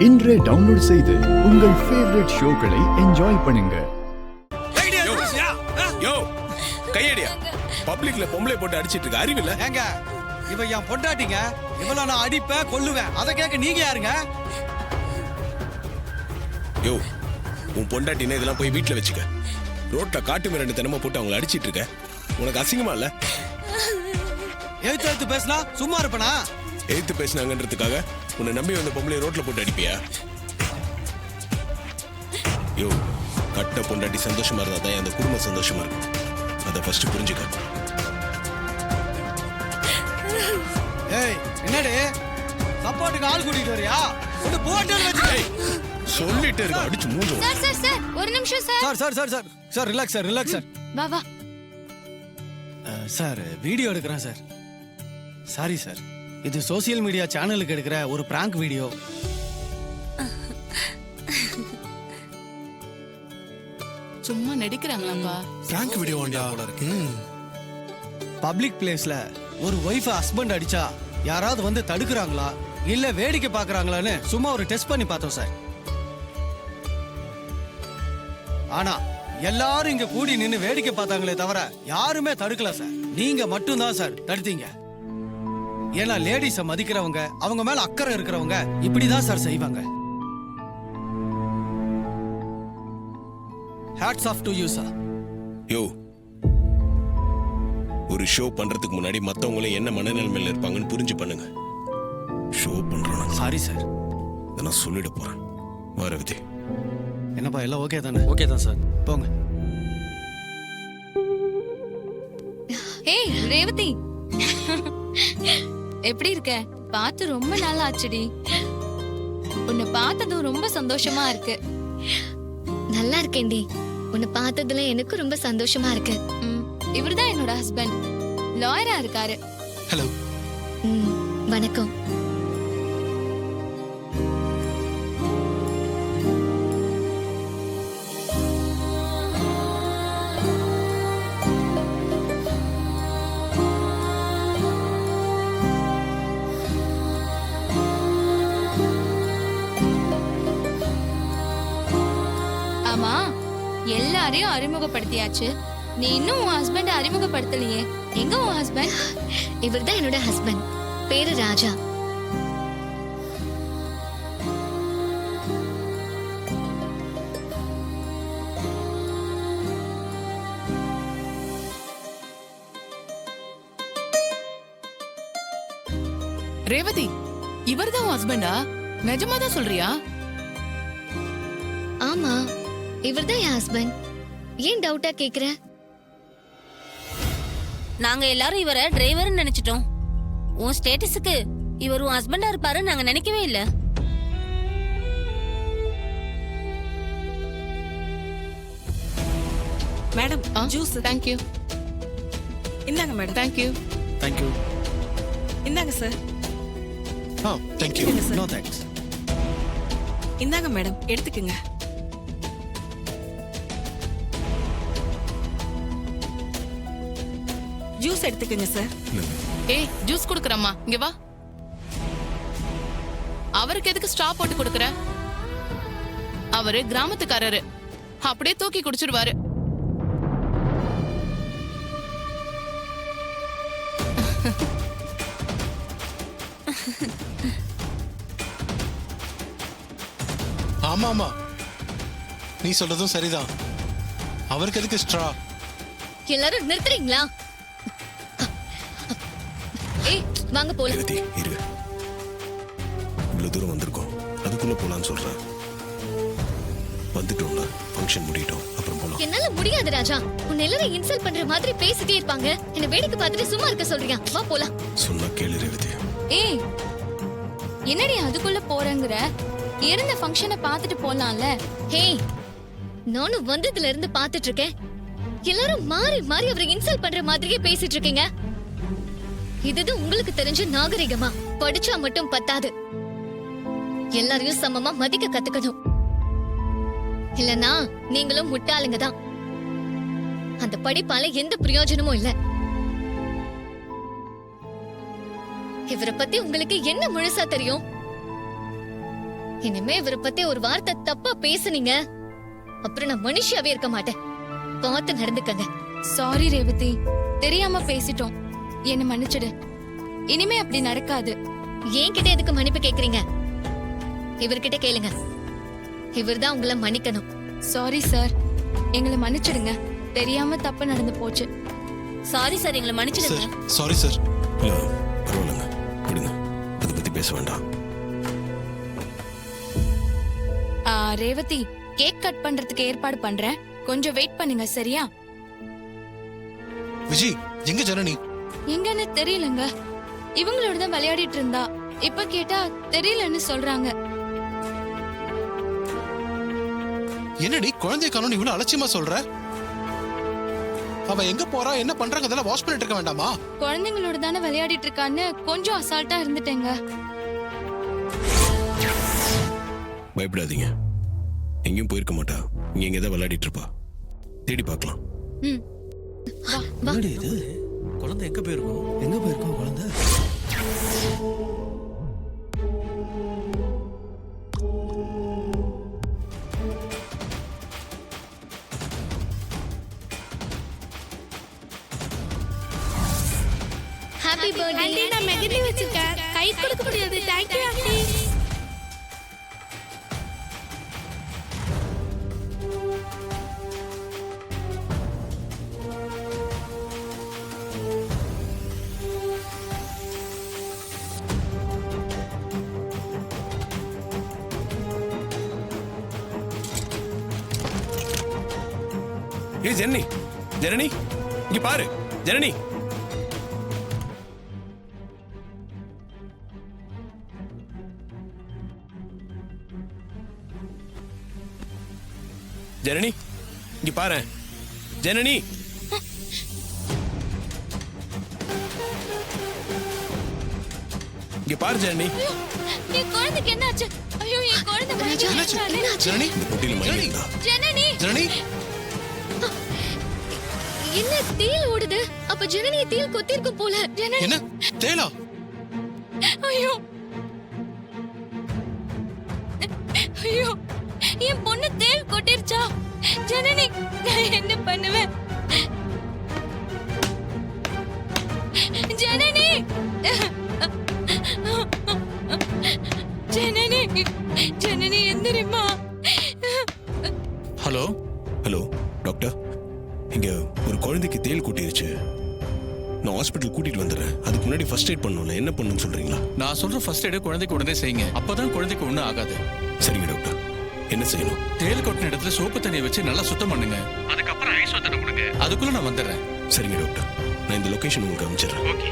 இன்றே டவுன்லோட் செய்து உங்கள் ஃபேவரட் ஷோக்களை என்ஜாய் பண்ணுங்க. யோ கையடியா பப்ளிக்ல பொம்பளை போட்டு அடிச்சிட்டு இருக்க அறிவில்ல? ஏங்க இவ என் பொண்டாட்டிங்க, இவள நான் அடிப்பேன் கொல்லுவேன், அதை கேட்க நீங்க யாருங்க? யோ உன் பொண்டாட்டினே இதெல்லாம் போய் வீட்டுல வச்சுக்க. ரோட்ல காட்டு மிரண்டு தினமும் போட்டு அவங்களை அடிச்சிட்டு இருக்க. உனக்கு அசிங்கமா இல்ல? எழுத்து பேசினா சும்மா இருப்பனா? எழுத்து பேசினாங்கன்றதுக்காக உன்னை நம்பி வந்த பொம்பளை ரோட்ல போட்டு அடிப்பியா? யோ கட்ட பொண்டாட்டி சந்தோஷமா இருந்தா தான் அந்த குடும்பம் சந்தோஷமா இருக்கும். அதை ஃபர்ஸ்ட் புரிஞ்சுக்க. ஏய் என்னடி சப்போர்ட்டுக்கு ஆள் கூட்டிட்டு வரியா? ஒன்னு போட்டு வச்சு சொல்லிட்டே இருக்க, அடிச்சு மூஞ்சும். சார் சார் சார் ஒரு நிமிஷம் sir. Sir sir sir sir sir relax sir relax sir. வா வா. சார் வீடியோ எடுக்கிறேன் சார். சாரி சார், இது சோசியல் மீடியா சேனலுக்கு எடுக்கிற ஒரு பிராங்க் வீடியோ. சும்மா நடிக்கிறாங்களாப்பா. பிராங்க் வீடியோ வந்தா போல இருக்கு. பப்ளிக் பிளேஸ்ல ஒரு வைஃப் ஹஸ்பண்ட் அடிச்சா யாராவது வந்து தடுக்கிறாங்களா இல்ல வேடிக்கை பாக்குறாங்களான்னு சும்மா ஒரு டெஸ்ட் பண்ணி பார்த்தோம் சார். ஆனா எல்லாரும் இங்க கூடி நின்னு வேடிக்கை பார்த்தாங்களே தவிர யாருமே தடுக்கல சார். நீங்க மட்டும்தான் சார் தடுத்தீங்க. ஏன்னா லேடிஸ மதிக்கிறவங்க, அவங்க மேல அக்கறை இருக்கிறவங்க இப்படிதான் சார் செய்வாங்க. Hats off to you sir. Yo ஒரு ஷோ பண்றதுக்கு முன்னாடி மத்தவங்களும் என்ன மனநிலைமையில இருப்பாங்கன்னு புரிஞ்சு பண்ணுங்க. ஷோ பண்றோம். சாரி சார், நான் சொல்லிட போறேன். வரவிதி என்னப்பா எல்லாம் ஓகே தானே? ஓகே தான் சார், போங்க. ஏய் ரேவதி, எப்படி இருக்க? பார்த்து ரொம்ப நாள் ஆச்சுடி. உன்னை பார்த்ததும் ரொம்ப சந்தோஷமா இருக்கு. நல்லா இருக்கேன்டி. உன்னை பார்த்ததுல எனக்கு ரொம்ப சந்தோஷமா இருக்கு. இவர்தான் என்னோட ஹஸ்பண்ட், லாயரா இருக்காரு. ஹலோ. வணக்கம். ஆமா, எல்லாரையும் அறிமுகப்படுத்தியாச்சு. நீ இன்னும் உன் ஹஸ்பண்ட் அறிமுகப்படுத்தலையே. எங்க உன் ஹஸ்பண்ட்? இவர்தான் என்னோட ஹஸ்பண்ட், பேரு ராஜா. ரேவதி, இவர்தான் உன் ஹஸ்பண்டா? நிஜமாதான் சொல்றியா? ஆமா, இவர்தான் என் ஹஸ்பண்ட். ஏன் டவுட்டா கேக்குற? நாங்க எல்லாரும் இவரை டிரைவர்னு நினைச்சிட்டோம். உன் ஸ்டேட்டஸுக்கு இவர் உன் ஹஸ்பண்டா இருப்பாரு நாங்க நினைக்கவே இல்ல. Madam juice. Thank you. இந்தாங்க madam. Thank you. Thank you. இந்தாங்க sir. Thank you. No thanks. இந்தாங்க மேடம், எடுத்துக்கங்க. ஜூஸ் எடுத்துக்கங்க சார். ஏய் ஜூஸ் குடுக்கறம்மா, இங்க வா. அவருக்கு எதுக்கு ஸ்ட்ரா போட்டு குடுக்கற? அவரு கிராமத்துக்காரரு, அப்படியே தூக்கி குடிச்சிருவாரு. ஆமா ஆமா, நீ சொல்றதும் சரிதான். அவருக்கு எதுக்கு ஸ்ட்ரா? எல்லாரும் நிறுத்துறீங்களா? ஏய் வாங்க போலாம். ரேவதி இரு, இவ்வளவு தூரம் வந்திருக்கோம், அதுக்குள்ள போலான்னு சொல்றேன். வந்துட்டோம்ல, ஃபங்க்ஷன் முடியட்டும், அப்புறம் போலாம். என்னால முடியாது ராஜா. உன்னை எல்லாரும் இன்சல்ட் பண்ற மாதிரி பேசிட்டே இருப்பாங்க. என்ன வேடிக்கை பார்த்துட்டு சும்மா இருக்க சொல்றியா? வா போலாம். சொன்னா கேளு ரேவதி. ஏய் என்னடி அதுக்குள்ள போறங்கற? இருந்த ஃபங்க்ஷனை பார்த்துட்டு போலாம்ல. ஹே, நானும் வந்ததுல இருந்து பார்த்துட்டு இருக்கேன். எல்லாரும் மாறி மாறி அவரை இன்சல்ட் பண்ற மாதிரியே பேசிட்டு இருக்கீங்க. இது உங்களுக்கு தெரிஞ்ச நாகரிகமா? படிச்சா மட்டும் பத்தாது, எல்லாரையும் சமமா மதிக்க கத்துக்கணும். இல்லனா நீங்களும் முட்டாளுங்க தான். அந்த படிப்பால எந்த பிரயோஜனமும் இல்ல. இவரை பத்தி உங்களுக்கு என்ன முழுசா தெரியும்? இனிமே இவரை பத்தி ஒரு வார்த்தை தப்பா பேசுனீங்க அப்புறம் நான் மனுஷியாவே இருக்க மாட்டேன். பார்த்து நடந்துக்கங்க. சாரி ரேவதி, தெரியாம பேசிட்டோம், என்ன மன்னிச்சிடு. இனிமே அப்படி நடக்காது. என்கிட்ட எதுக்கு மன்னிப்பு கேக்குறீங்க? இவர்கிட்ட கேளுங்க. இவர்தான் உங்களை மன்னிக்கணும். சாரி சார், எங்களை மன்னிச்சிடுங்க. தெரியாம தப்பு நடந்து போச்சு. சாரி சார், எங்களை மன்னிச்சிடுங்க. Sir sorry sir. இல்ல பரவாயில்லைங்க, விடுங்க, அதை பத்தி பேச வேண்டாம். ரேவதி, கேக் கட் பண்றதுக்கு ஏற்பாடு பண்றேன், கொஞ்சம் வெயிட் பண்ணுங்க சரியா? விஜி, எங்க ஜனனி? எங்கன்னு தெரியலங்க, இவங்களோட தான் விளையாடிட்டு இருந்தா. இப்ப கேட்டா தெரியலன்னு சொல்றாங்க. என்னடி குழந்தைய காணோம் இவ்வளவு அலட்சியமா சொல்ற? அவ எங்க போறா, என்ன பண்றாங்க, அதெல்லாம் வாட்ச் பண்ணிட்டு இருக்க வேண்டாமா? குழந்தைங்களோட தானே விளையாடிட்டு இருக்கான்னு கொஞ்சம் அசால்ட்டா இருந்துட்டேங்க. பயப்படாதீங்க, எங்கேயும் போயிருக்க மாட்டா. இங்க எங்க ஏதாவது விளையாடிட்டு இருப்பா, தேடி பார்க்கலாம். ம், என்னடி இது? குழந்தை எங்க போயிருக்கோம்? எங்க போயிருக்கோம் குழந்தை? Happy birthday. நான் மெகந்தி வச்சிருக்கேன், கை கொடுக்க முடியாது. Thank you aunty. ஏய் ஜனனி, ஜனனி இங்க பாரு. ஜனனி, ஜனனி இங்க பாரு. ஜனனி, இங்க பாரு ஜனனி. என் குழந்தைக்கு என்னாச்சு? ஐயோ, என் குழந்தை என்னாச்சு? மயங்கிட்டாளே. ஜனனி, இந்த பொட்டியில மயங்கி இருந்தா. ஜனனி, ஜனனி, என்ன தீல் ஓடுது? அப்ப ஜனனிய தீல் கொத்திருக்கும் போல. ஜனனி, என்ன தேலா? ஐயோ ஐயோ, என் பொண்ணு தேள் கொட்டிருச்சா? ஜனனி, நான் என்ன பண்ணுவேன்? ஜனனி, ஜனனி, ஜனனி எந்திரிம்மா. ஹலோ ஹலோ டாக்டர், இங்க ஒரு குழந்தைக்கு தேள் கொட்டிருச்சு. நான் ஹாஸ்பிட்டல் கூட்டிட்டு வந்துடுறேன். அதுக்கு முன்னாடி ஃபர்ஸ்ட் எய்ட் பண்ணணும்ல, என்ன பண்ணணும்னு சொல்றீங்களா? நான் சொல்ற ஃபர்ஸ்ட் எய்ட் குழந்தைக்கு உடனே செய்யுங்க. அப்பதான் குழந்தைக்கு ஒண்ணும் ஆகாது. சரிங்க டாக்டர், என்ன செய்யணும்? தேல் கொட்டின இடத்துல சோப்பு தண்ணியை வச்சு நல்லா சுத்தம் பண்ணுங்க. அதுக்கப்புறம் ஐஸ் ஒத்தனை கொடுங்க. அதுக்குள்ள நான் வந்துடுறேன். சரிங்க டாக்டர், நான் இந்த லொகேஷன் உங்களுக்கு அனுப்பிச்சிடுறேன். ஓகே.